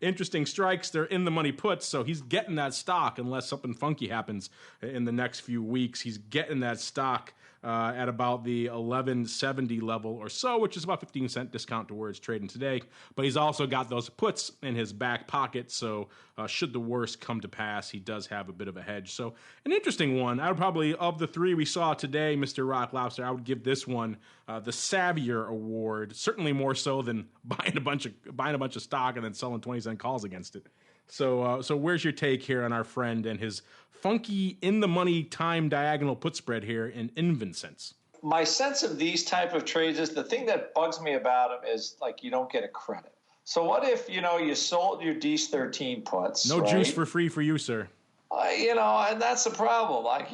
interesting strikes. They're in the money puts, so he's getting that stock unless something funky happens in the next few weeks. He's getting that stock at about the 1170 level or so, which is about 15-cent discount to where it's trading today. But he's also got those puts in his back pocket, so should the worst come to pass, he does have a bit of a hedge. So an interesting one. I would probably, of the 3 we saw today, Mr. Rock Lobster, I would give this one the Savvier Award, certainly more so than buying a bunch of stock and then selling 20-cent calls against it. So where's your take here on our friend and his funky in-the-money time diagonal put spread here in InvenSense? My sense of these type of trades is the thing that bugs me about them is like you don't get a credit. So what if, you sold your DEES 13 puts? No right? juice for free for you, sir. And that's the problem. Like,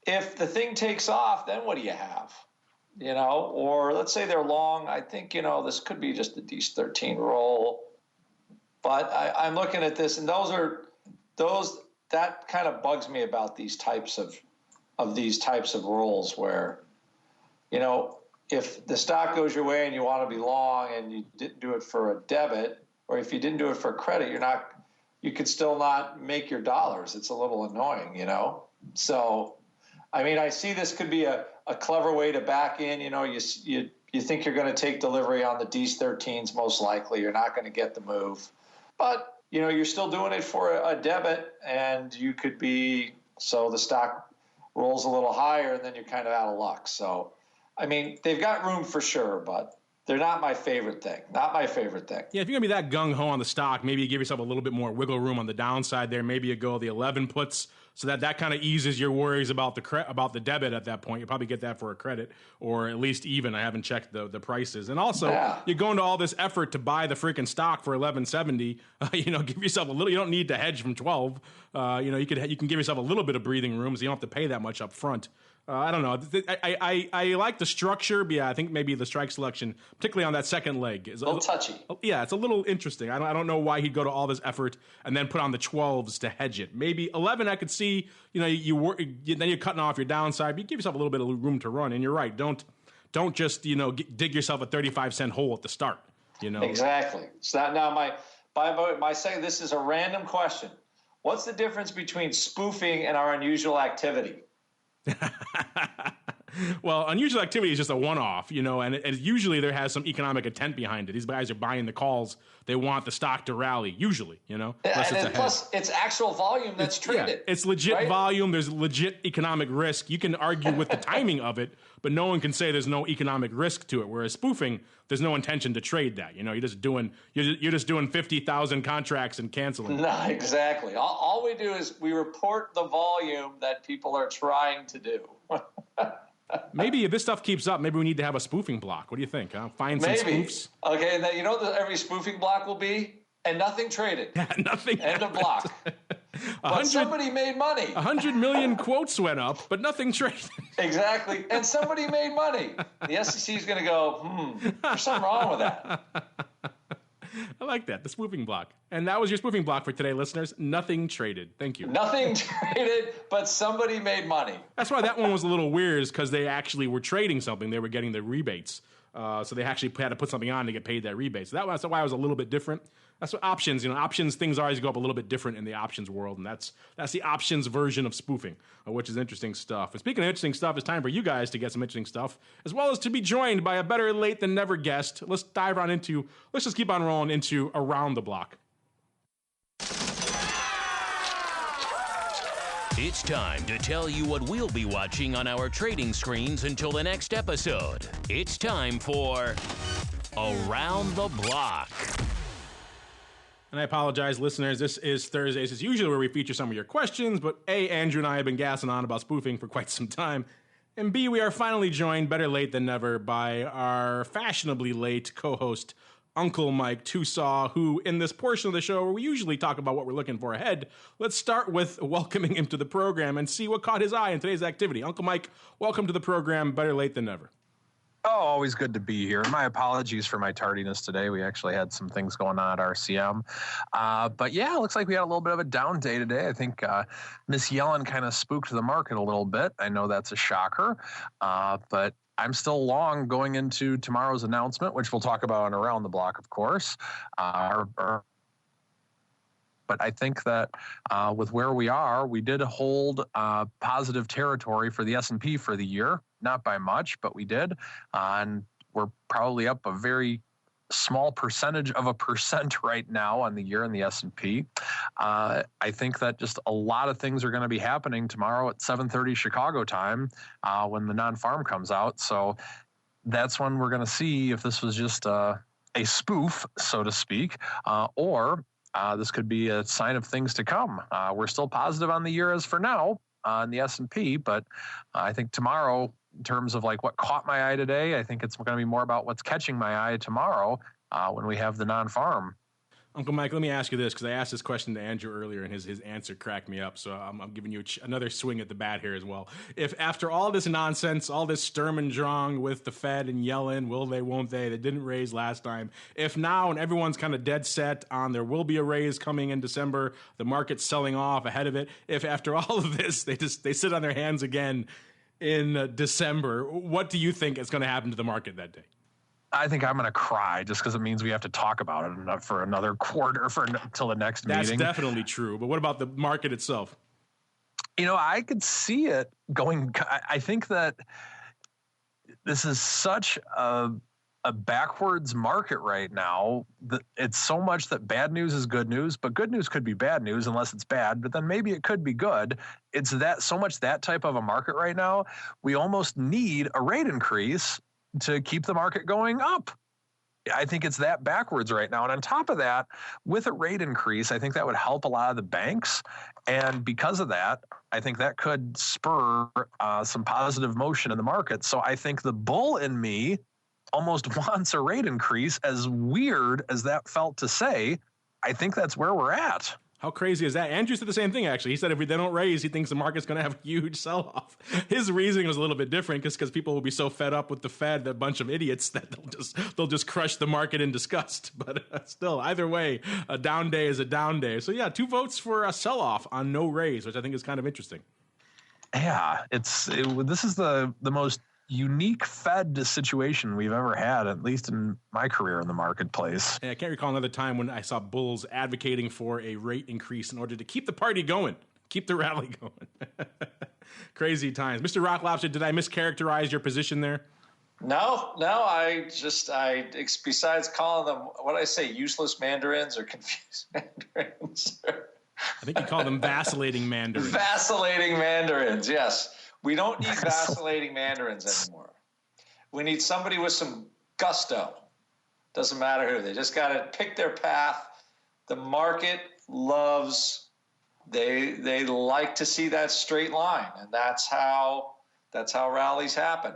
if the thing takes off, then what do you have? Or let's say they're long. I think, this could be just a DEES 13 roll. But I'm looking at this, and that kind of bugs me about these types of rolls where, if the stock goes your way and you want to be long and you didn't do it for a debit, or if you didn't do it for credit, you could still not make your dollars. It's a little annoying, So, I see this could be a clever way to back in. You think you're going to take delivery on the DEES 13s, most likely. You're not going to get the move. But, you're still doing it for a debit, and you could be, so the stock rolls a little higher, and then you're kind of out of luck. So, they've got room for sure, but they're not my favorite thing. Not my favorite thing. Yeah, if you're going to be that gung-ho on the stock, maybe you give yourself a little bit more wiggle room on the downside there. Maybe you go the 11 puts, so that kind of eases your worries about the debit at that point. You'll probably get that for a credit, or at least even. I haven't checked the prices. And also, you're going to all this effort to buy the freaking stock for 1170. Give yourself a little. You don't need to hedge from 12. You can give yourself a little bit of breathing room, so you don't have to pay that much up front. I don't know. I like the structure, but yeah, I think maybe the strike selection, particularly on that second leg, is a little touchy. Yeah, it's a little interesting. I don't know why he'd go to all this effort and then put on the 12s to hedge it. Maybe 11, I could see. Then you're cutting off your downside, but you give yourself a little bit of room to run. And you're right. Don't just dig yourself a 35-cent hole at the start. Exactly. So now my saying this is a random question. What's the difference between spoofing and our unusual activity? Well, unusual activity is just a one-off, and usually there has some economic intent behind it. These guys are buying the calls. They want the stock to rally, usually, Plus, it's actual volume that's traded. Yeah, it's legit right? volume. There's legit economic risk. You can argue with the timing of it, but no one can say there's no economic risk to it. Whereas spoofing, there's no intention to trade that. You're just doing 50,000 contracts and canceling. No, exactly. All we do is we report the volume that people are trying to do. Maybe if this stuff keeps up, maybe we need to have a spoofing block. What do you think? Find some spoofs. Okay, and then every spoofing block will be, and nothing traded. Yeah, nothing. End of block. But somebody made money. 100 million quotes went up, but nothing traded. Exactly, and somebody made money. The SEC is going to go, there's something wrong with that. I like that, the spoofing block. And that was your spoofing block for today, listeners. Nothing traded. Thank you. Nothing traded, but somebody made money. That's why that one was a little weird, is because they actually were trading something. They were getting the rebates. So they actually had to put something on to get paid that rebate. So that's why it was a little bit different. That's what options, options, things always go up a little bit different in the options world. And that's the options version of spoofing, which is interesting stuff. And speaking of interesting stuff, it's time for you guys to get some interesting stuff, as well as to be joined by a better late than never guest. Let's just keep on rolling into Around the Block. It's time to tell you what we'll be watching on our trading screens until the next episode. It's time for Around the Block. And I apologize, listeners. This is Thursdays. It's usually where we feature some of your questions, but A, Andrew and I have been gassing on about spoofing for quite some time. And B, we are finally joined, better late than never, by our fashionably late co-host, Uncle Mike Tusaw, who in this portion of the show where we usually talk about what we're looking for ahead, let's start with welcoming him to the program and see what caught his eye in today's activity. Uncle Mike, welcome to the program, better late than never. Oh, always good to be here. My apologies for my tardiness today. We actually had some things going on at RCM. But yeah, it looks like we had a little bit of a down day today. I think Miss Yellen kind of spooked the market a little bit. I know that's a shocker, but I'm still long going into tomorrow's announcement, which we'll talk about on Around the Block, of course. But I think that with where we are, we did hold positive territory for the S&P for the year. Not by much, but we did. And we're probably up a very small percentage of a percent right now on the year in the S&P. I think that just a lot of things are going to be happening tomorrow at 7:30 Chicago time when the non-farm comes out. So that's when we're going to see if this was just a spoof, so to speak, or this could be a sign of things to come. We're still positive on the year as for now in the S&P, but I think tomorrow, in terms of like what caught my eye today, I think it's going to be more about what's catching my eye tomorrow when we have the non-farm. Uncle Mike, let me ask you this, because I asked this question to Andrew earlier, and his answer cracked me up. So I'm giving you another swing at the bat here as well. If after all this nonsense, all this Sturm und Drang with the Fed and Yellen, will they, won't they didn't raise last time, if now and everyone's kind of dead set on there will be a raise coming in December, the market's selling off ahead of it, if after all of this they sit on their hands again in December, what do you think is going to happen to the market that day? I think I'm going to cry just because it means we have to talk about it for another quarter until the next meeting. That's definitely true. But what about the market itself? I could see it going. I think that this is such a backwards market right now. It's so much that bad news is good news, but good news could be bad news unless it's bad, but then maybe it could be good. It's so much that type of a market right now. We almost need a rate increase to keep the market going up. I think it's that backwards right now. And on top of that, with a rate increase, I think that would help a lot of the banks. And because of that, I think that could spur some positive motion in the market. So I think the bull in me almost wants a rate increase, as weird as that felt to say. I think that's where we're at. How crazy is that? Andrew said the same thing, actually. He said if they don't raise, he thinks the market's going to have a huge sell-off. His reasoning was a little bit different because people will be so fed up with the Fed, that bunch of idiots, that they'll just crush the market in disgust. But still, either way, a down day is a down day. So yeah, 2 votes for a sell-off on no raise, which I think is kind of interesting. Yeah, this is the most unique Fed situation we've ever had, at least in my career in the marketplace. I can't recall another time when I saw bulls advocating for a rate increase in order to keep the party going, keep the rally going. Crazy times. Mr. Rock Lobster, did I mischaracterize your position there? No, besides calling them, what did I say, useless mandarins or confused mandarins? I think you call them vacillating mandarins. Vacillating mandarins, yes. We don't need vacillating mandarins anymore. We need somebody with some gusto. Doesn't matter who. They just got to pick their path. The market loves, they like to see that straight line, and that's how rallies happen.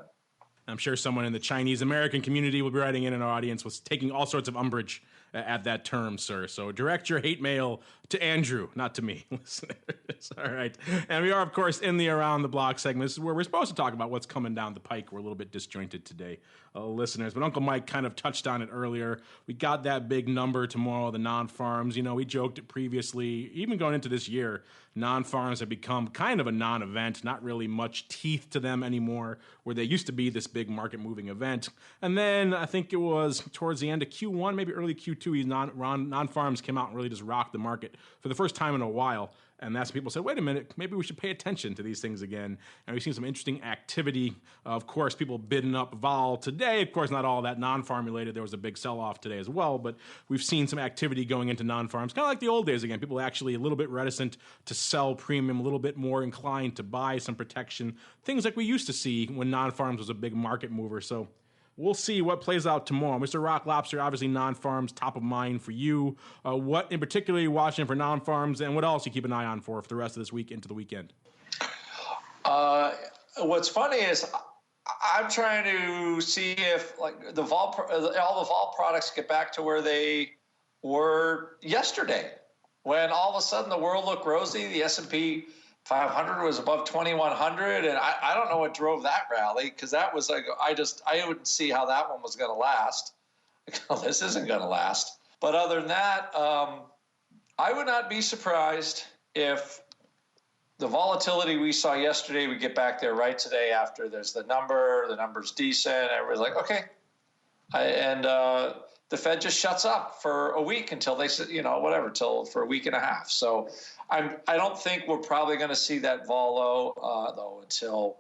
I'm sure someone in the Chinese American community will be writing in our audience was taking all sorts of umbrage at that term, sir. So direct your hate mail to Andrew, not to me, listeners. All right. And we are, of course, in the Around the Block segment. This is where we're supposed to talk about what's coming down the pike. We're a little bit disjointed today, listeners. But Uncle Mike kind of touched on it earlier. We got that big number tomorrow, the non-farms. You know, we joked it previously, even going into this year, non-farms have become kind of a non-event, not really much teeth to them anymore, where they used to be this big market-moving event. And then I think it was towards the end of Q1, maybe early Q2, non-farms came out and really just rocked the market for the first time in a while. And that's when people said, wait a minute, maybe we should pay attention to these things again. And we've seen some interesting activity. Of course, people bidding up vol today. Of course, not all that non-farm related. There was a big sell-off today as well. But we've seen some activity going into non-farms, kind of like the old days again. People actually a little bit reticent to sell premium, a little bit more inclined to buy some protection. Things like we used to see when non-farms was a big market mover. So we'll see what plays out tomorrow. Mr. Rock Lobster, obviously non-farms, top of mind for you. What in particular are you watching for non-farms, and what else you keep an eye on for the rest of this week into the weekend? What's funny is I'm trying to see if like all the vol products get back to where they were yesterday, when all of a sudden the world looked rosy. The S&P 500 was above 2,100, and I don't know what drove that rally, because that was like I wouldn't see how that one was going to last. This isn't going to last. But other than that, I would not be surprised if the volatility we saw yesterday would get back there right today after there's the number's decent. Everybody's like, okay. The Fed just shuts up for a week until they, for a week and a half. So I don't think we're probably going to see that vol low, though, until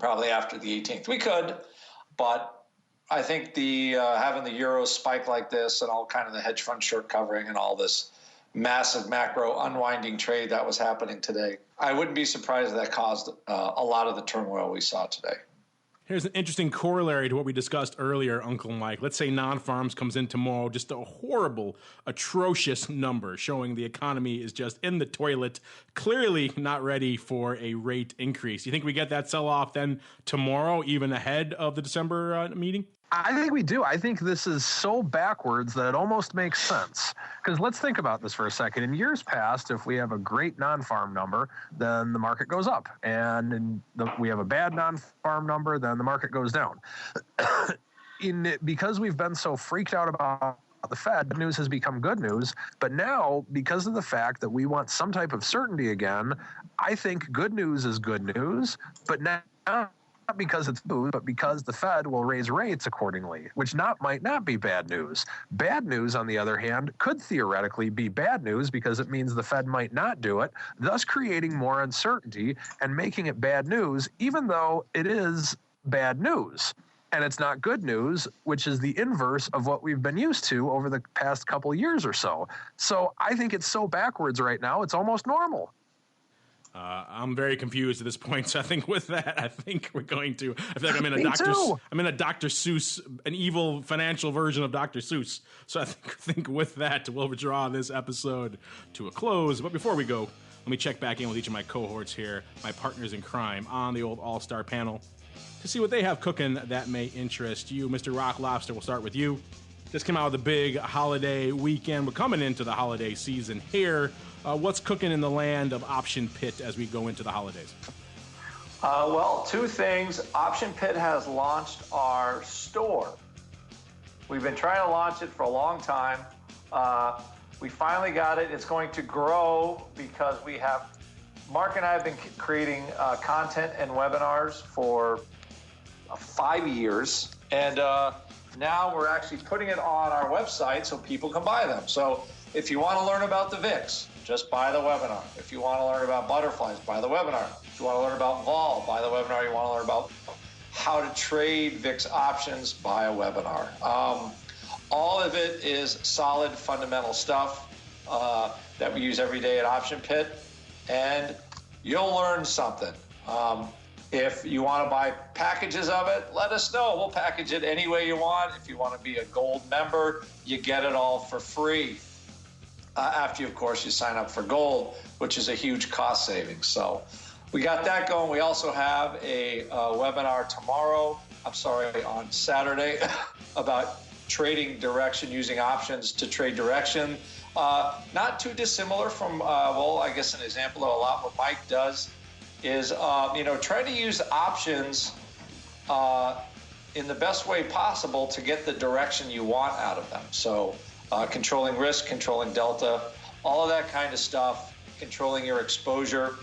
probably after the 18th. We could, but I think the having the euro spike like this and all kind of the hedge fund short covering and all this massive macro unwinding trade that was happening today, I wouldn't be surprised if that caused a lot of the turmoil we saw today. Here's an interesting corollary to what we discussed earlier, Uncle Mike. Let's say non-farms comes in tomorrow, just a horrible, atrocious number showing the economy is just in the toilet, clearly not ready for a rate increase. You think we get that sell-off then tomorrow, even ahead of the December meeting? I think we do. I think this is so backwards that it almost makes sense. Because let's think about this for a second. In years past, if we have a great non-farm number, then the market goes up. And we have a bad non-farm number, then the market goes down. Because we've been so freaked out about the Fed, news has become good news. But now, because of the fact that we want some type of certainty again, I think good news is good news. But now, not because it's booze, but because the Fed will raise rates accordingly, which might not be bad news. Bad news, on the other hand, could theoretically be bad news because it means the Fed might not do it, thus creating more uncertainty and making it bad news, even though it is bad news. And it's not good news, which is the inverse of what we've been used to over the past couple of years or so. So I think it's so backwards right now, it's almost normal. I'm very confused at this point, so I think with that, I feel like I'm in a Dr. Seuss, an evil financial version of Dr. Seuss. So I think with that, we'll draw this episode to a close. But before we go, let me check back in with each of my cohorts here, my partners in crime on the old All-Star panel, to see what they have cooking that may interest you. Mr. Rock Lobster, we'll start with you. Just came out with a big holiday weekend. We're coming into the holiday season here. What's cooking in the land of Option Pit as we go into the holidays? Well, two things. Option Pit has launched our store. We've been trying to launch it for a long time. We finally got it. It's going to grow because Mark and I have been creating content and webinars for 5 years. And now we're actually putting it on our website so people can buy them. So if you want to learn about the VIX, just buy the webinar. If you want to learn about butterflies, buy the webinar. If you want to learn about vol, buy the webinar. You want to learn about how to trade VIX options, buy a webinar. All of it is solid fundamental stuff that we use every day at Option Pit, and you'll learn something. If you want to buy packages of it, let us know. We'll package it any way you want. If you want to be a gold member, you get it all for free. After, of course, you sign up for gold, which is a huge cost savings. So we got that going. We also have a webinar on Saturday about trading direction, using options to trade direction. Not too dissimilar from, I guess an example of a lot what Mike does is, try to use options in the best way possible to get the direction you want out of them. So controlling risk, controlling delta, all of that kind of stuff, controlling your exposure.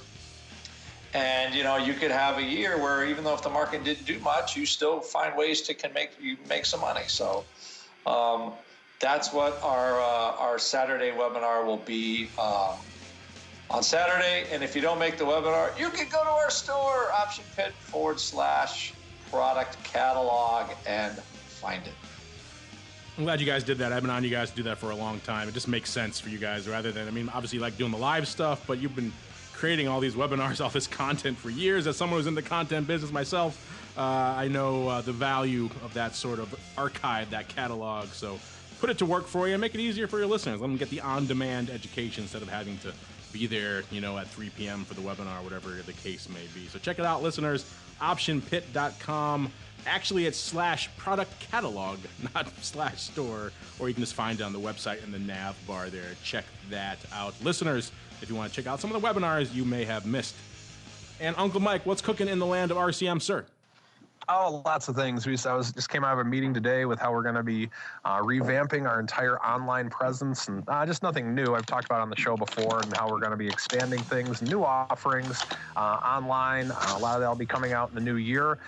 And, you could have a year where even though if the market didn't do much, you still find ways to make some money. So that's what our Saturday webinar will be on Saturday. And if you don't make the webinar, you can go to our store, OptionPit/product catalog, and find it. I'm glad you guys did that. I've been on you guys to do that for a long time. It just makes sense for you guys rather than, obviously you like doing the live stuff, but you've been creating all these webinars, all this content for years. As someone who's in the content business myself, I know the value of that sort of archive, that catalog. So put it to work for you and make it easier for your listeners. Let them get the on-demand education instead of having to be there, at 3 p.m. for the webinar, whatever the case may be. So check it out, listeners, optionpit.com. Actually, it's /product catalog, not /store, or you can just find it on the website in the nav bar there. Check that out. Listeners, if you want to check out some of the webinars you may have missed. And Uncle Mike, what's cooking in the land of RCM, sir? Oh, lots of things. I just came out of a meeting today with how we're going to be revamping our entire online presence, and just nothing new. I've talked about on the show before, and how we're going to be expanding things, new offerings online. A lot of that will be coming out in the new year.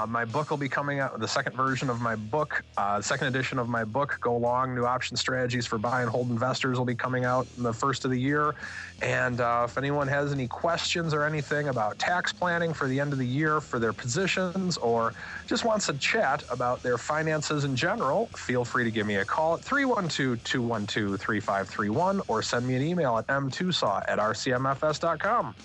My book will be coming out, the second version of my book, second edition of my book, Go Long, New Option Strategies for Buy and Hold Investors, will be coming out in the first of the year. And if anyone has any questions or anything about tax planning for the end of the year for their positions, or just wants to chat about their finances in general, feel free to give me a call at 312-212-3531 or send me an email at mtusaw@rcmfs.com.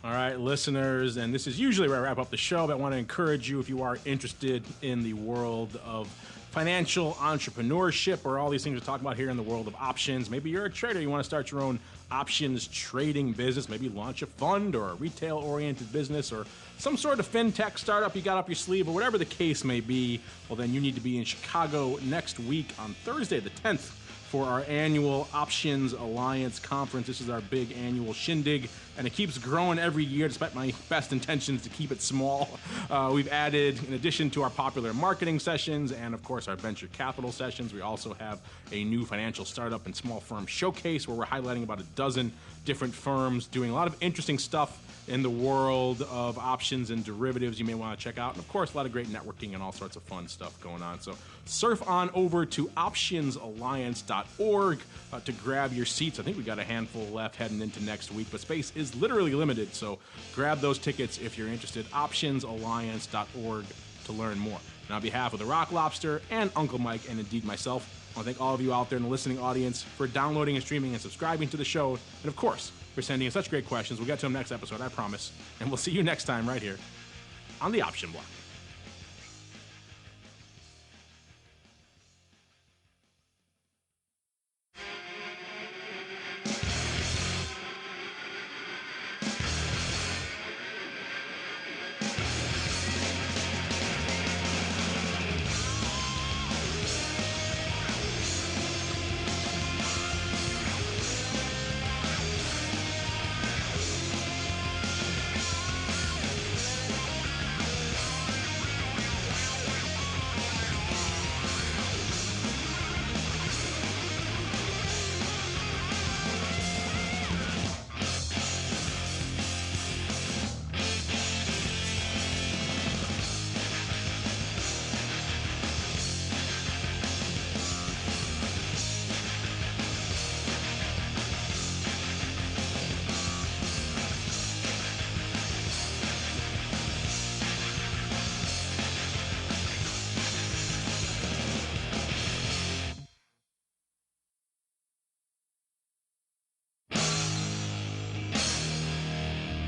All right, listeners, and this is usually where I wrap up the show, but I want to encourage you, if you are interested in the world of financial entrepreneurship or all these things we're talking about here in the world of options. Maybe you're a trader, you want to start your own options trading business, maybe launch a fund or a retail-oriented business or some sort of fintech startup you got up your sleeve, or whatever the case may be. Well, then you need to be in Chicago next week on Thursday the 10th for our annual Options Alliance Conference. This is our big annual shindig, and it keeps growing every year despite my best intentions to keep it small. We've added, in addition to our popular marketing sessions and, of course, our venture capital sessions, we also have a new financial startup and small firm showcase where we're highlighting about a dozen different firms doing a lot of interesting stuff in the world of options and derivatives you may want to check out. And of course, a lot of great networking and all sorts of fun stuff going on. So surf on over to optionsalliance.org to grab your seats. I think we got a handful left heading into next week, but space is literally limited. So grab those tickets if you're interested. Optionsalliance.org to learn more. And on behalf of the Rock Lobster and Uncle Mike, and indeed myself, I want to thank all of you out there in the listening audience for downloading and streaming and subscribing to the show. And of course, for sending in such great questions. We'll get to them next episode, I promise. And we'll see you next time right here on the Option Block.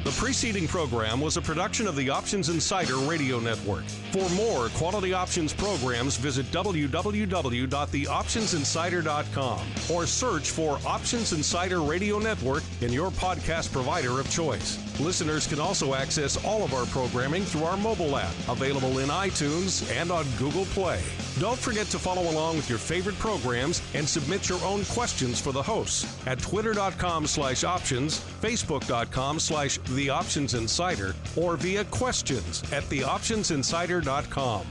The preceding program was a production of the Options Insider Radio Network. For more quality options programs, visit www.theoptionsinsider.com or search for Options Insider Radio Network in your podcast provider of choice. Listeners can also access all of our programming through our mobile app, available in iTunes and on Google Play. Don't forget to follow along with your favorite programs and submit your own questions for the hosts at twitter.com/options, facebook.com/theoptionsinsider, or via questions@theoptionsinsider.com.